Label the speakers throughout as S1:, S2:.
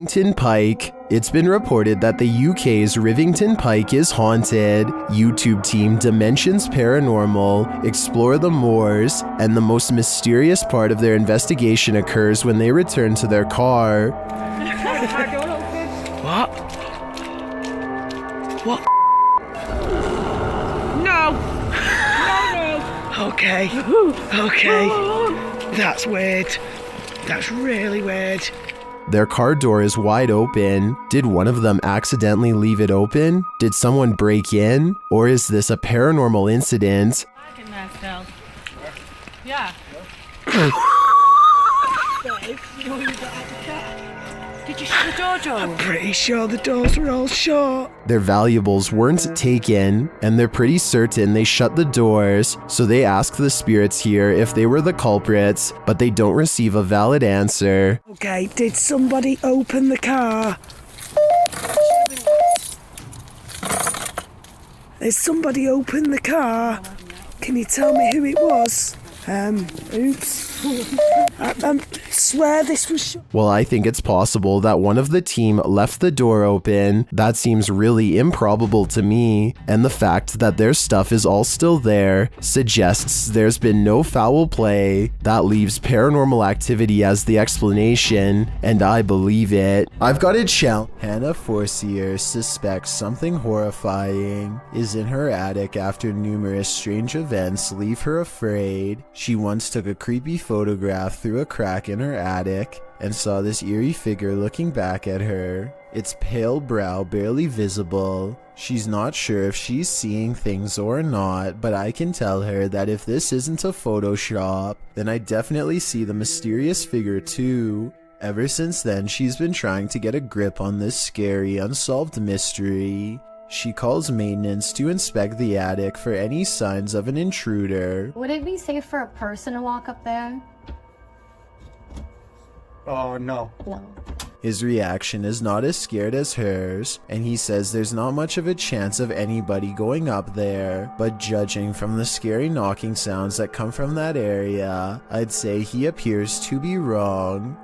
S1: Rivington Pike. It's been reported that the UK's Rivington Pike is haunted. YouTube team Dimensions Paranormal explore the moors, and the most mysterious part of their investigation occurs when they return to their car.
S2: What? What? No! No! Okay. Okay. That's weird. That's really weird.
S1: Their car door is wide open. Did one of them accidentally leave it open? Did someone break in? Or is this a paranormal incident?
S3: Yeah. Did you shut the door, Joe?
S2: I'm pretty sure the doors were all shut.
S1: Their valuables weren't taken, and they're pretty certain they shut the doors, so they ask the spirits here if they were the culprits, but they don't receive a valid answer.
S2: Okay, did somebody open the car? Did somebody open the car? Can you tell me who it was? Oops. I swear this was shut.
S1: Well, I think it's possible that one of the team left the door open. That seems really improbable to me, and the fact that their stuff is all still there suggests there's been no foul play. That leaves paranormal activity as the explanation, and I believe it. I've got a challenge. Hannah Forcier suspects something horrifying is in her attic after numerous strange events leave her afraid. She once took a creepy photograph through a crack in her attic and saw this eerie figure looking back at her. Its pale brow barely visible. She's not sure if she's seeing things or not, but I can tell her that if this isn't a Photoshop, then I definitely see the mysterious figure too. Ever since then, she's been trying to get a grip on this scary, unsolved mystery. She calls maintenance to inspect the attic for any signs of an intruder.
S4: Would it be safe for a person to walk up there?
S5: Oh, no.
S4: No.
S1: His reaction is not as scared as hers, and he says there's not much of a chance of anybody going up there, but judging from the scary knocking sounds that come from that area, I'd say he appears to be wrong.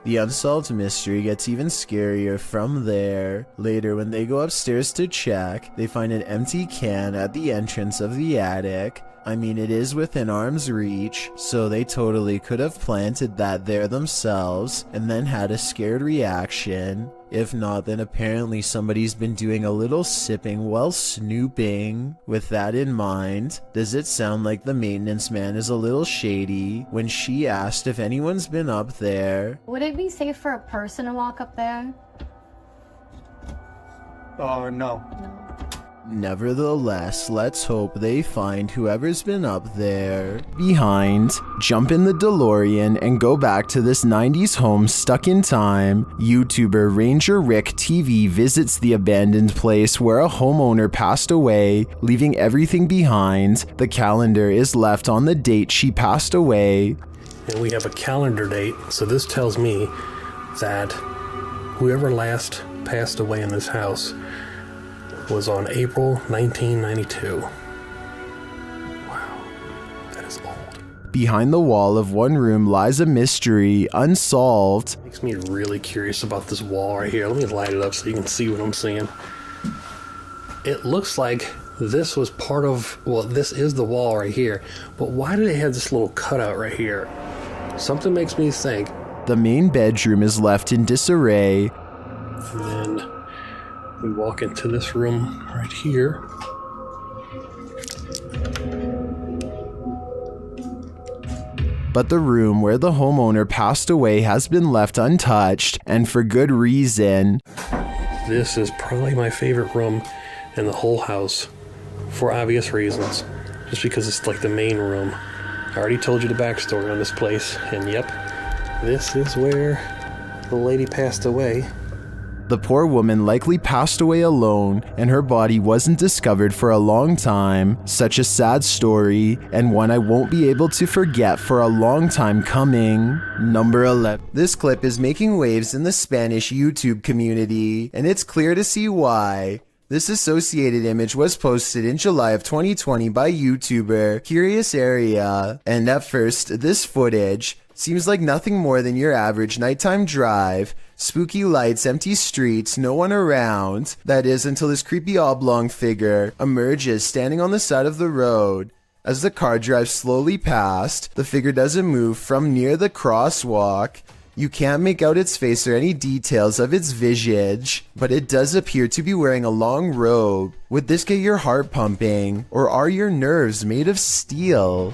S1: The unsolved mystery gets even scarier from there. Later, when they go upstairs to check, they find an empty can at the entrance of the attic. I mean, it is within arm's reach, so they totally could have planted that there themselves and then had a scared reaction. If not, then apparently somebody's been doing a little sipping while snooping. With that in mind, does it sound like the maintenance man is a little shady when she asked if anyone's been up there?
S4: Would it be safe for a person to walk up there?
S5: Oh, no.
S4: No.
S1: Nevertheless, let's hope they find whoever's been up there. Behind, jump in the DeLorean and go back to this 90s home stuck in time. YouTuber Ranger Rick TV visits the abandoned place where a homeowner passed away, leaving everything behind. The calendar is left on the date she passed away.
S6: And we have a calendar date, so this tells me that whoever last passed away in this house was on April 1992. Wow, that is old.
S1: Behind the wall of one room lies a mystery, unsolved.
S6: Makes me really curious about this wall right here. Let me light it up so you can see what I'm seeing. It looks like this was part of, well, this is the wall right here, but why do they have this little cutout right here? Something makes me think.
S1: The main bedroom is left in disarray.
S6: And then we walk into this room right here.
S1: But the room where the homeowner passed away has been left untouched, and for good reason.
S6: This is probably my favorite room in the whole house, for obvious reasons. Just because it's like the main room. I already told you the backstory on this place, and yep, this is where the lady passed away.
S1: The poor woman likely passed away alone, and her body wasn't discovered for a long time. Such a sad story, and one I won't be able to forget for a long time coming. Number 11. This clip is making waves in the Spanish YouTube community, and it's clear to see why. This associated image was posted in July of 2020 by YouTuber Curious Area, and at first, this footage Seems like nothing more than your average nighttime drive. Spooky lights, empty streets, no one around. That is, until this creepy oblong figure emerges standing on the side of the road. As the car drives slowly past, the figure doesn't move from near the crosswalk. You can't make out its face or any details of its visage, but it does appear to be wearing a long robe. Would this get your heart pumping, or are your nerves made of steel?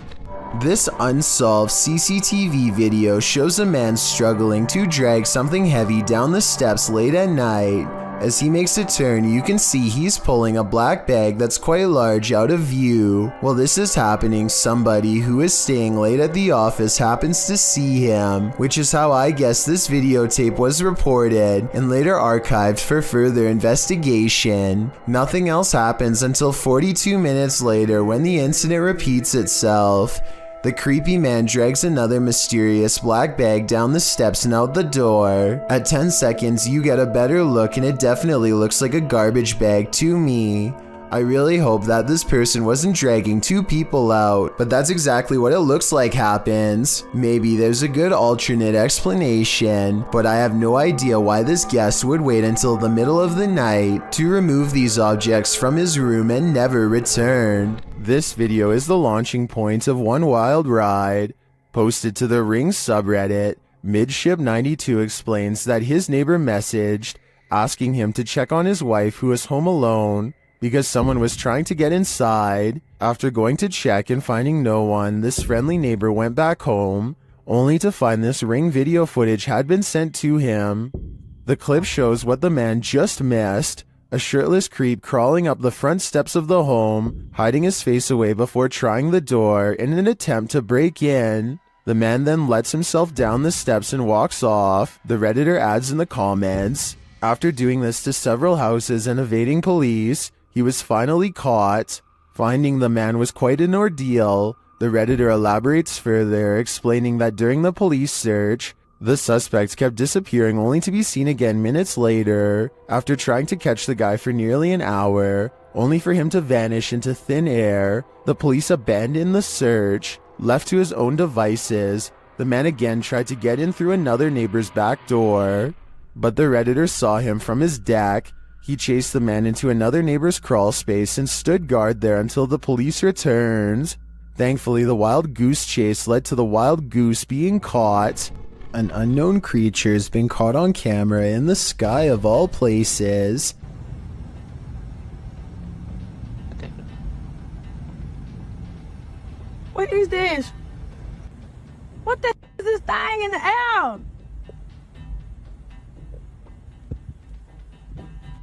S1: This unsolved CCTV video shows a man struggling to drag something heavy down the steps late at night. As he makes a turn, you can see he's pulling a black bag that's quite large out of view. While this is happening, somebody who is staying late at the office happens to see him, which is how I guess this videotape was reported and later archived for further investigation. Nothing else happens until 42 minutes later when the incident repeats itself. The creepy man drags another mysterious black bag down the steps and out the door. At 10 seconds, you get a better look and it definitely looks like a garbage bag to me. I really hope that this person wasn't dragging two people out, but that's exactly what it looks like happens. Maybe there's a good alternate explanation, but I have no idea why this guest would wait until the middle of the night to remove these objects from his room and never return. This video is the launching point of one wild ride. Posted to the Ring subreddit, Midship92 explains that his neighbor messaged asking him to check on his wife who was home alone because someone was trying to get inside. After going to check and finding no one, this friendly neighbor went back home, only to find this Ring video footage had been sent to him. The clip shows what the man just missed. A shirtless creep crawling up the front steps of the home, hiding his face away before trying the door in an attempt to break in. The man then lets himself down the steps and walks off. The Redditor adds in the comments, after doing this to several houses and evading police, he was finally caught. Finding the man was quite an ordeal. The Redditor elaborates further, explaining that during the police search, the suspect kept disappearing only to be seen again minutes later, after trying to catch the guy for nearly an hour, only for him to vanish into thin air. The police abandoned the search. Left to his own devices, the man again tried to get in through another neighbor's back door, but the Redditor saw him from his deck. He chased the man into another neighbor's crawl space and stood guard there until the police returned. Thankfully, the wild goose chase led to the wild goose being caught. An unknown creature has been caught on camera in the sky of all places.
S3: What is this? What the is this thing in the air?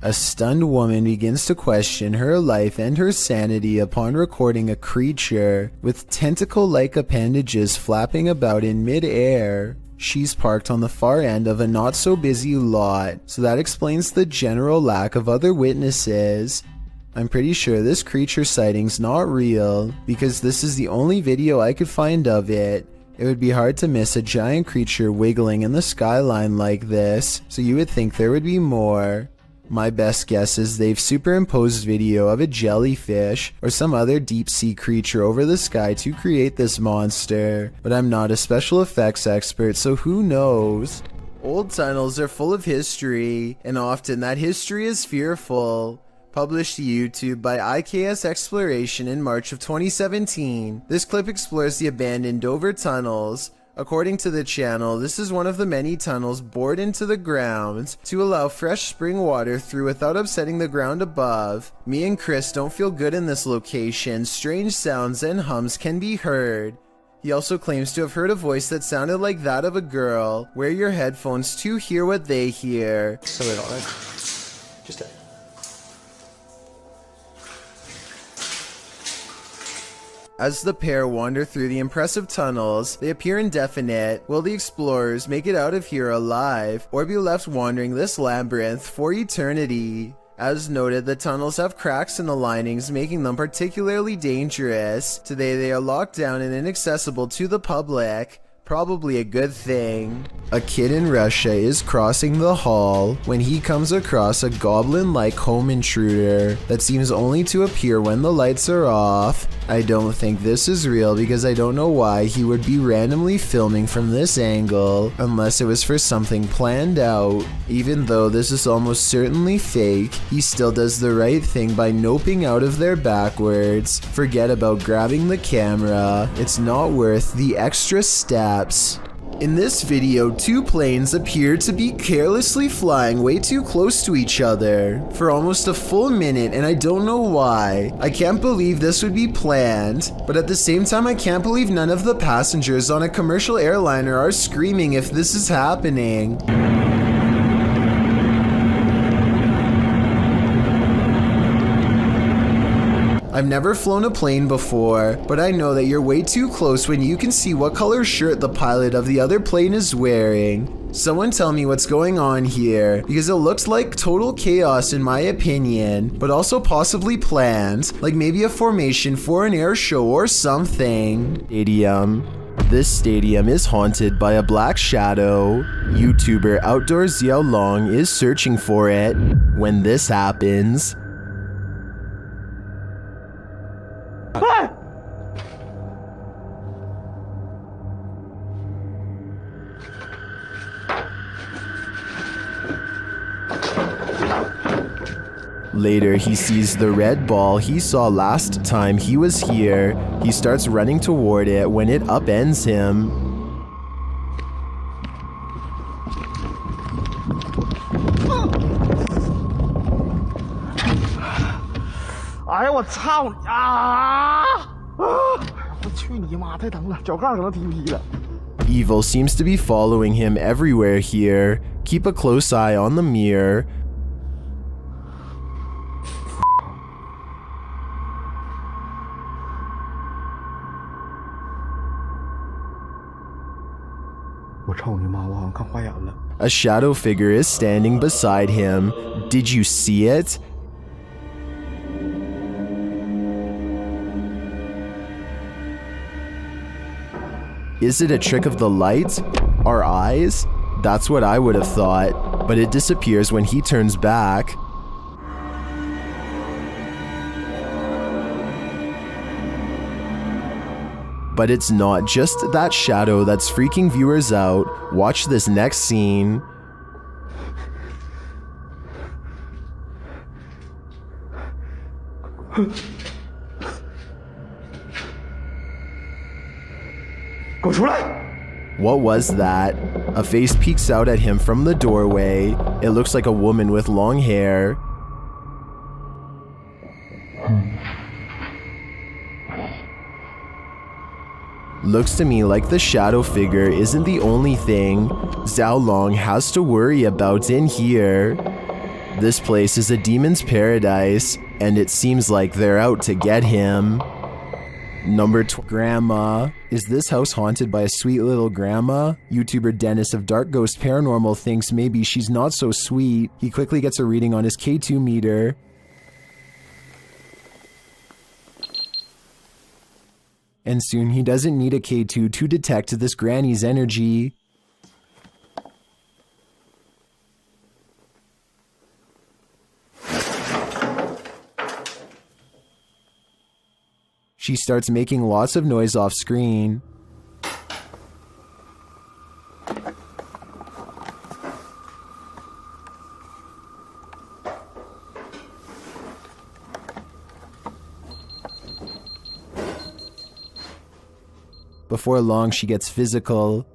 S1: A stunned woman begins to question her life and her sanity upon recording a creature with tentacle-like appendages flapping about in mid-air. She's parked on the far end of a not-so-busy lot, so that explains the general lack of other witnesses. I'm pretty sure this creature sighting's not real, because this is the only video I could find of it. It would be hard to miss a giant creature wiggling in the skyline like this, so you would think there would be more. My best guess is they've superimposed video of a jellyfish or some other deep-sea creature over the sky to create this monster, but I'm not a special effects expert, so who knows? Old tunnels are full of history, and often that history is fearful. Published to YouTube by IKS Exploration in March of 2017, this clip explores the abandoned Dover tunnels. According to the channel, this is one of the many tunnels bored into the ground to allow fresh spring water through without upsetting the ground above. Me and Chris don't feel good in this location. Strange sounds and hums can be heard. He also claims to have heard a voice that sounded like that of a girl. Wear your headphones to hear what they hear. As the pair wander through the impressive tunnels, they appear indefinite. Will the explorers make it out of here alive, or be left wandering this labyrinth for eternity? As noted, the tunnels have cracks in the linings, making them particularly dangerous. Today they are locked down and inaccessible to the public. Probably a good thing. A kid in Russia is crossing the hall when he comes across a goblin-like home intruder that seems only to appear when the lights are off. I don't think this is real because I don't know why he would be randomly filming from this angle unless it was for something planned out. Even though this is almost certainly fake, he still does the right thing by noping out of there backwards. Forget about grabbing the camera. It's not worth the extra steps. In this video, two planes appear to be carelessly flying way too close to each other for almost a full minute, and I don't know why. I can't believe this would be planned, but at the same time I can't believe none of the passengers on a commercial airliner are screaming if this is happening. I've never flown a plane before, but I know that you're way too close when you can see what color shirt the pilot of the other plane is wearing. Someone tell me what's going on here, because it looks like total chaos in my opinion, but also possibly planned, like maybe a formation for an air show or something. Stadium. This stadium is haunted by a black shadow. YouTuber Outdoors Xiao Long is searching for it when this happens. Later, he sees the red ball he saw last time he was here. He starts running toward it when it upends him.
S5: 哎呀，我操你啊！我去你妈！太疼了，脚杠可能踢不踢了。
S1: Evil seems to be following him everywhere here. Keep a close eye on the mirror. A shadow figure is standing beside him. Did you see it? Is it a trick of the light? Our eyes? That's what I would have thought, but it disappears when he turns back. But it's not just that shadow that's freaking viewers out. Watch this next scene. What was that? A face peeks out at him from the doorway. It looks like a woman with long hair. Looks to me like the shadow figure isn't the only thing Xiao Long has to worry about in here. This place is a demon's paradise, and it seems like they're out to get him. Number 2. Grandma. Is this house haunted by a sweet little grandma? YouTuber Dennis of Dark Ghost Paranormal thinks maybe she's not so sweet. He quickly gets a reading on his K2 meter. And soon he doesn't need a K2 to detect this granny's energy. She starts making lots of noise off screen. Before long, she gets physical.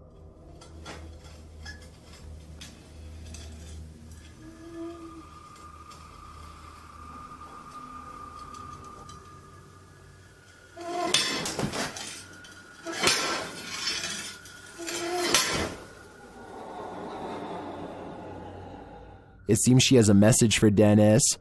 S1: It seems she has a message for Dennis.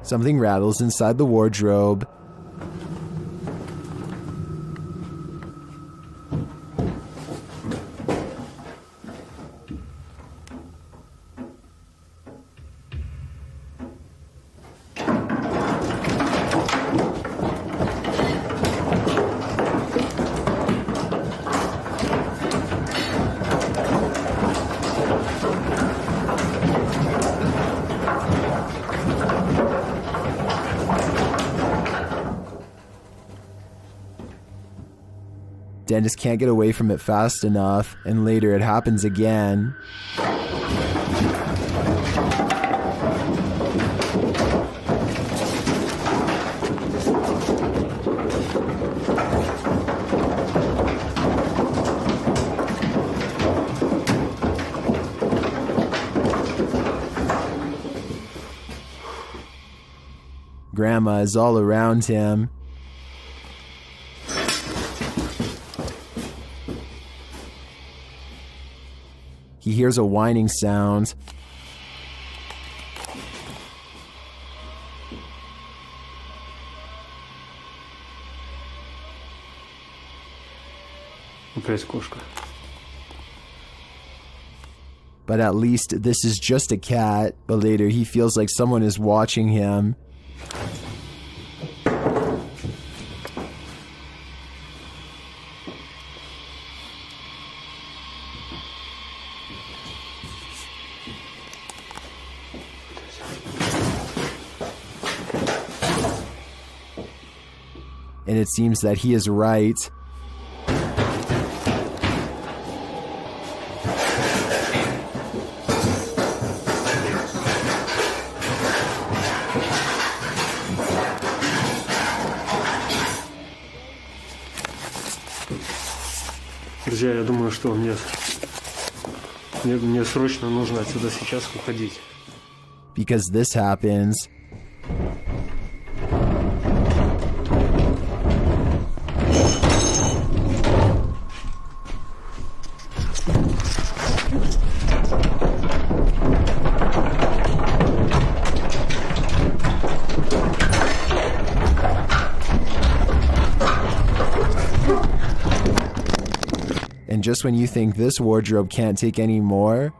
S1: Something rattles inside the wardrobe. Dennis can't get away from it fast enough, and later it happens again. Grandma is all around him. He hears a whining sound.
S6: Опять кошка.
S1: But at least this is just a cat. But later he feels like someone is watching him. And it seems that he is right.
S6: Друзья, я думаю, что мне срочно нужно отсюда сейчас уходить.
S1: Because this happens. And just when you think this wardrobe can't take any more,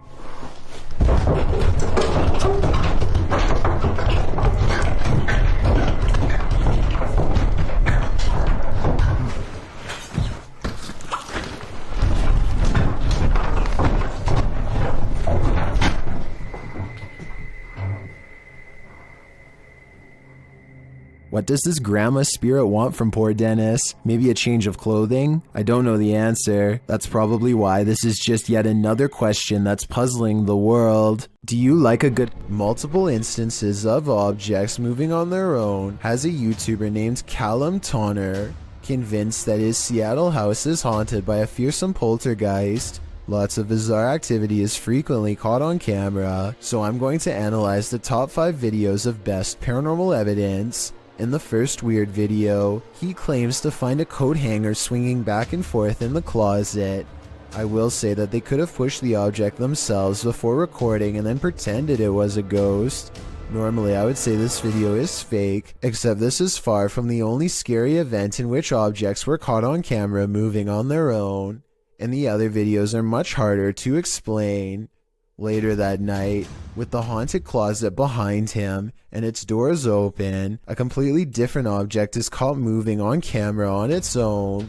S1: what does this grandma spirit want from poor Dennis? Maybe a change of clothing? I don't know the answer. That's probably why this is just yet another question that's puzzling the world. Do you like a good multiple instances of objects moving on their own? Has a YouTuber named Callum Tonner convinced that his Seattle house is haunted by a fearsome poltergeist? Lots of bizarre activity is frequently caught on camera, so I'm going to analyze the top 5 videos of best paranormal evidence. In the first weird video, he claims to find a coat hanger swinging back and forth in the closet. I will say that they could have pushed the object themselves before recording and then pretended it was a ghost. Normally I would say this video is fake, except this is far from the only scary event in which objects were caught on camera moving on their own, and the other videos are much harder to explain. Later that night, with the haunted closet behind him and its doors open, a completely different object is caught moving on camera on its own.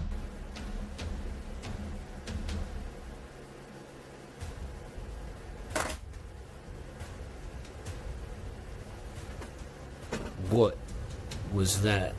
S7: What was that?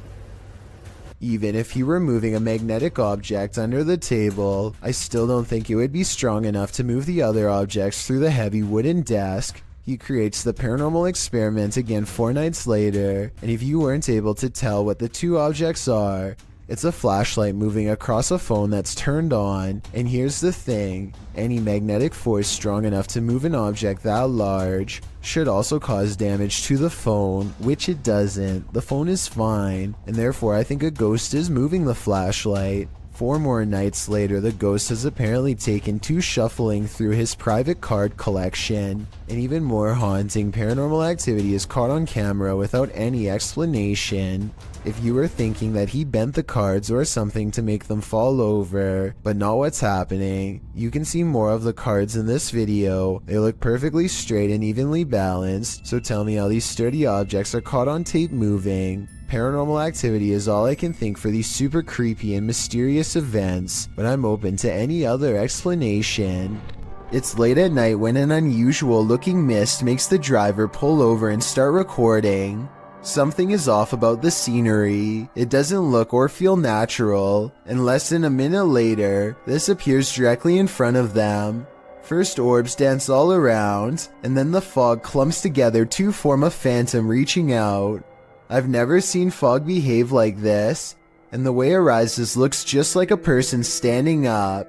S1: Even if he were moving a magnetic object under the table, I still don't think it would be strong enough to move the other objects through the heavy wooden desk. He creates the paranormal experiment again 4 nights later, and if you weren't able to tell what the 2 objects are, it's a flashlight moving across a phone that's turned on. And here's the thing, any magnetic force strong enough to move an object that large should also cause damage to the phone, which it doesn't. The phone is fine, and therefore I think a ghost is moving the flashlight. 4 more nights later, the ghost has apparently taken to shuffling through his private card collection, and even more haunting paranormal activity is caught on camera without any explanation. If you were thinking that he bent the cards or something to make them fall over, but not what's happening, you can see more of the cards in this video. They look perfectly straight and evenly balanced, so tell me how these sturdy objects are caught on tape moving. Paranormal activity is all I can think for these super creepy and mysterious events, but I'm open to any other explanation. It's late at night when an unusual looking mist makes the driver pull over and start recording. Something is off about the scenery. It doesn't look or feel natural, and less than a minute later, this appears directly in front of them. First orbs dance all around, and then the fog clumps together to form a phantom reaching out. I've never seen fog behave like this, and the way it rises looks just like a person standing up.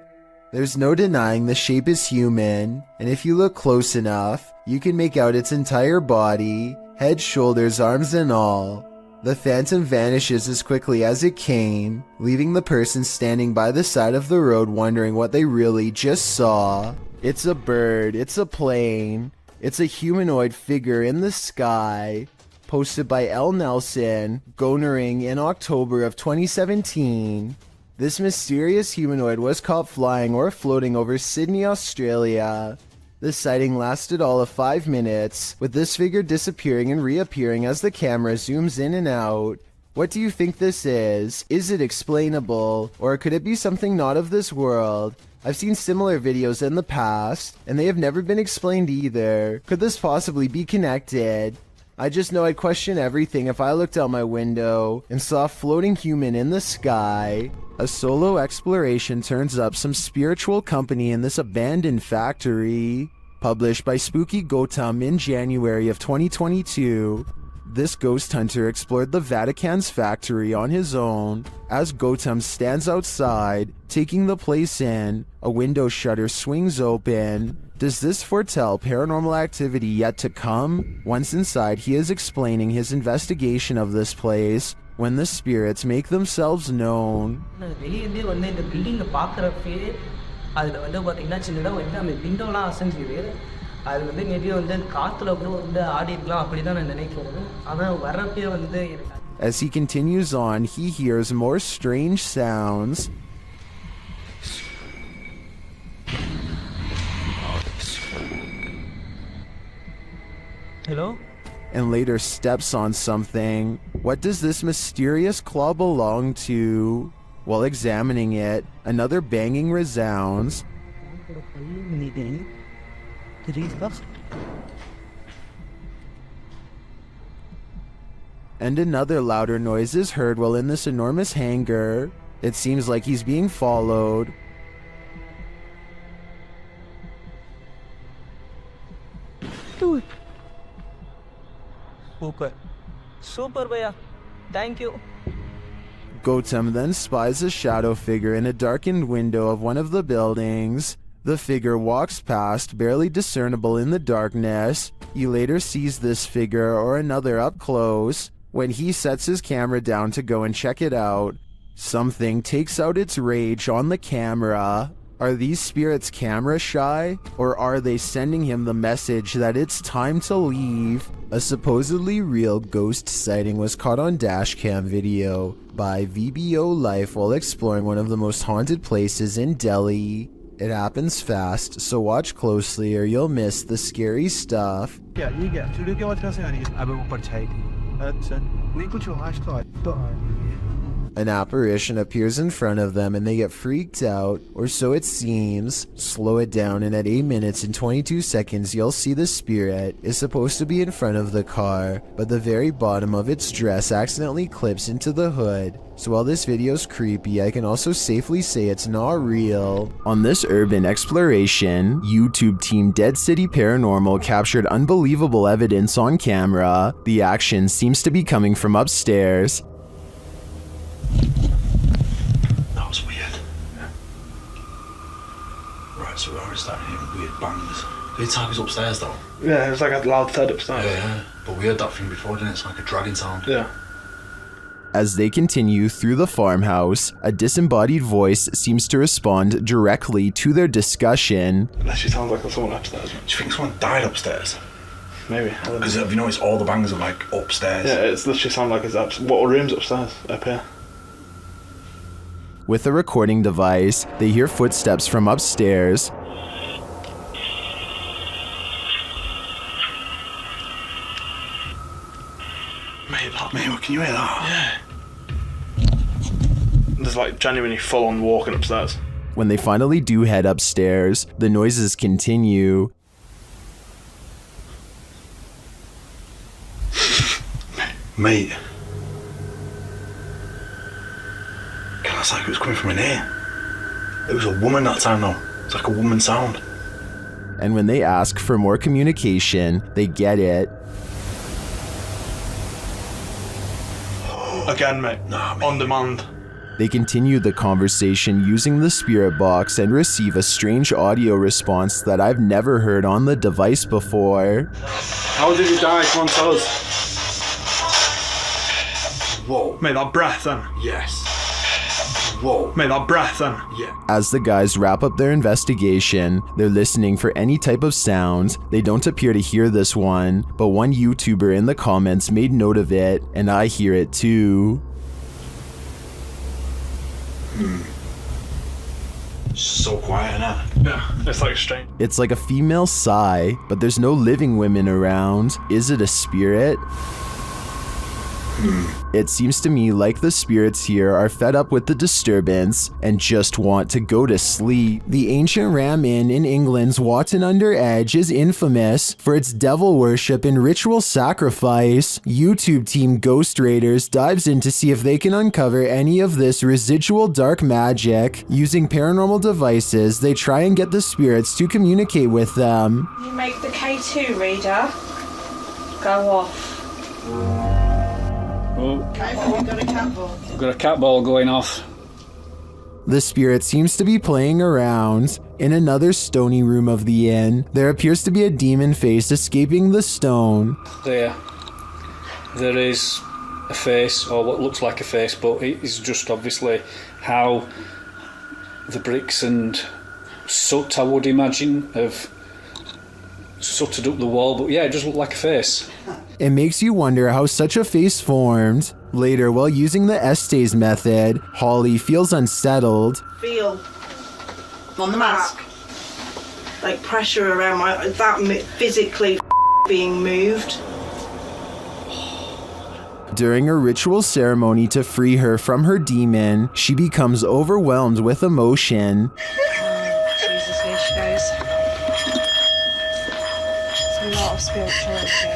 S1: There's no denying the shape is human, and if you look close enough, you can make out its entire body, head, shoulders, arms, and all. The phantom vanishes as quickly as it came, leaving the person standing by the side of the road wondering what they really just saw. It's a bird, it's a plane, it's a humanoid figure in the sky. Posted by L. Nelson, Gonering in October of 2017. This mysterious humanoid was caught flying or floating over Sydney, Australia. The sighting lasted all of 5 minutes, with this figure disappearing and reappearing as the camera zooms in and out. What do you think this is? Is it explainable, or could it be something not of this world? I've seen similar videos in the past, and they have never been explained either. Could this possibly be connected? I just know I'd question everything if I looked out my window and saw a floating human in the sky. A solo exploration turns up some spiritual company in this abandoned factory. Published by Spooky Gotham in January of 2022. This ghost hunter explored the Vatican's factory on his own. As Gotham stands outside, taking the place in, a window shutter swings open. Does this foretell paranormal activity yet to come? Once inside, he is explaining his investigation of this place when the spirits make themselves known.
S8: வெளியே வந்து இந்த பில்டிங்கை பார்க்குறப்பே அதில் வந்து பார்த்தீங்கன்னா சின்னதாக வந்து அந்த விண்டோலாம் அசைஞ்சுது. அது வந்து மேபி வந்து காற்றுல கூட வந்து ஆடி இருக்கலாம் அப்படி தான் நான் நினைக்கிறேன். ஆனால் வர்றப்பே வந்து எனக்கு.
S1: As he continues on, he hears more strange sounds.
S8: Hello?
S1: And later steps on something. What does this mysterious claw belong to? While examining it, another banging resounds. And another louder noise is heard while in this enormous hangar. It seems like he's being followed.
S8: Dude. Super bhaiya. Thank you.
S1: Gotham then spies a shadow figure in a darkened window of one of the buildings. The figure walks past, barely discernible in the darkness. He later sees this figure or another up close. When he sets his camera down to go and check it out, something takes out its rage on the camera. Are these spirits camera shy, or are they sending him the message that it's time to leave? A supposedly real ghost sighting was caught on dashcam video by VBO Life while exploring one of the most haunted places in Delhi. It happens fast, so watch closely or you'll miss the scary stuff. An apparition appears in front of them and they get freaked out, or so it seems. Slow it down and at 8 minutes and 22 seconds you'll see the spirit is supposed to be in front of the car, but the very bottom of its dress accidentally clips into the hood. So while this video's creepy, I can also safely say it's not real. On this urban exploration, YouTube team Dead City Paranormal captured unbelievable evidence on camera. The action seems to be coming from upstairs.
S9: That was weird. Yeah. Right, so we're already starting hearing weird bangs. The time is upstairs though.
S5: Yeah, it was like a loud thud upstairs.
S9: Yeah, but we heard that thing before, didn't it? It's like a dragging sound.
S5: Yeah.
S1: As they continue through the farmhouse, a disembodied voice seems to respond directly to their discussion.
S5: It actually sounds like there's someone upstairs.
S9: Do you think someone died upstairs?
S5: Maybe.
S9: Because have you noticed all the bangs are like upstairs?
S5: Yeah, it's literally sound like it's what room's upstairs? Up here.
S1: With a recording device, they hear footsteps from upstairs.
S9: Mate, can you hear that?
S5: Yeah. There's like genuinely full-on walking upstairs.
S1: When they finally do head upstairs, the noises continue.
S9: Mate. Can I say it was coming from in here? It was a woman that time though. It's like a woman sound.
S1: And when they ask for more communication, they get it.
S9: Again, mate. Nah, mate. On demand.
S1: They continue the conversation using the spirit box and receive a strange audio response that I've never heard on the device before.
S9: How did you die? Come on, tell us. Whoa. Mate, that breath then? Yes. Whoa. Mate, that breath then? Yeah.
S1: As the guys wrap up their investigation, they're listening for any type of sound. They don't appear to hear this one, but one YouTuber in the comments made note of it, and I hear it too.
S9: It's so quiet, innit? Yeah, it's like strange.
S1: It's like a female sigh, but there's no living women around. Is it a spirit? It seems to me like the spirits here are fed up with the disturbance and just want to go to sleep. The ancient Ram Inn in England's Watton-under-Edge is infamous for its devil worship and ritual sacrifice. YouTube team Ghost Raiders dives in to see if they can uncover any of this residual dark magic. Using paranormal devices, they try and get the spirits to communicate with them.
S3: You make the K2 reader go off.
S7: Oh, we've got a cat ball. We've got a cat ball going off.
S1: The spirit seems to be playing around. In another stony room of the inn, there appears to be a demon face escaping the stone.
S7: There is a face, or what looks like a face, but it is just obviously how the bricks and soot, I would imagine, have sooted up the wall, but yeah, it does look like a face.
S1: It makes you wonder how such a face formed. Later, while using the Estes method, Holly feels unsettled.
S10: Feel on the mask, like pressure around that physically being moved.
S1: During a ritual ceremony to free her from her demon, she becomes overwhelmed with emotion.
S3: Jesus, here she goes. It's a lot of spirituality.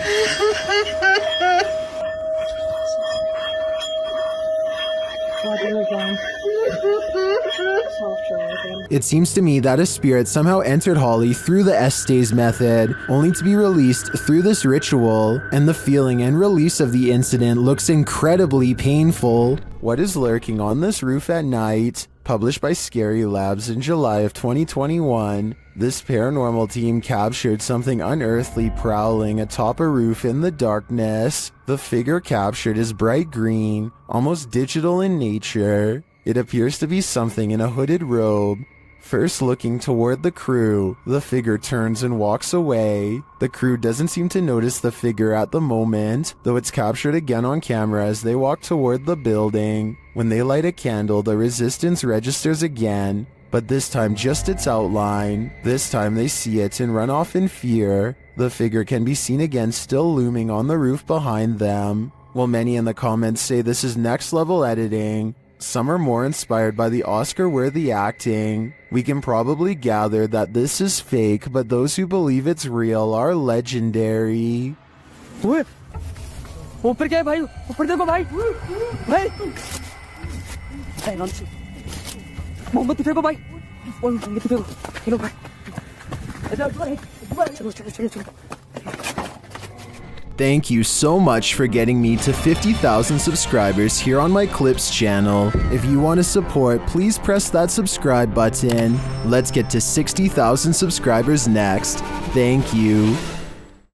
S1: It seems to me that a spirit somehow entered Holly through the Estes method, only to be released through this ritual, and the feeling and release of the incident looks incredibly painful. What is lurking on this roof at night? Published by Scary Labs in July of 2021, this paranormal team captured something unearthly prowling atop a roof in the darkness. The figure captured is bright green, almost digital in nature. It appears to be something in a hooded robe. First looking toward the crew, the figure turns and walks away. The crew doesn't seem to notice the figure at the moment, though it's captured again on camera as they walk toward the building. When they light a candle, the resistance registers again, but this time just its outline. This time they see it and run off in fear. The figure can be seen again still looming on the roof behind them. While many in the comments say this is next level editing, some are more inspired by the Oscar-worthy acting. We can probably gather that this is fake, but those who believe it's real are legendary.
S2: ऊपर क्या है भाई? ऊपर देखो भाई. भाई. मोहम्मद फेंको भाई. मोहम्मद फेंको. चलो भाई. चलो चलो चलो चलो.
S1: Thank you so much for getting me to 50,000 subscribers here on my Clips channel. If you want to support, please press that subscribe button. Let's get to 60,000 subscribers next. Thank you.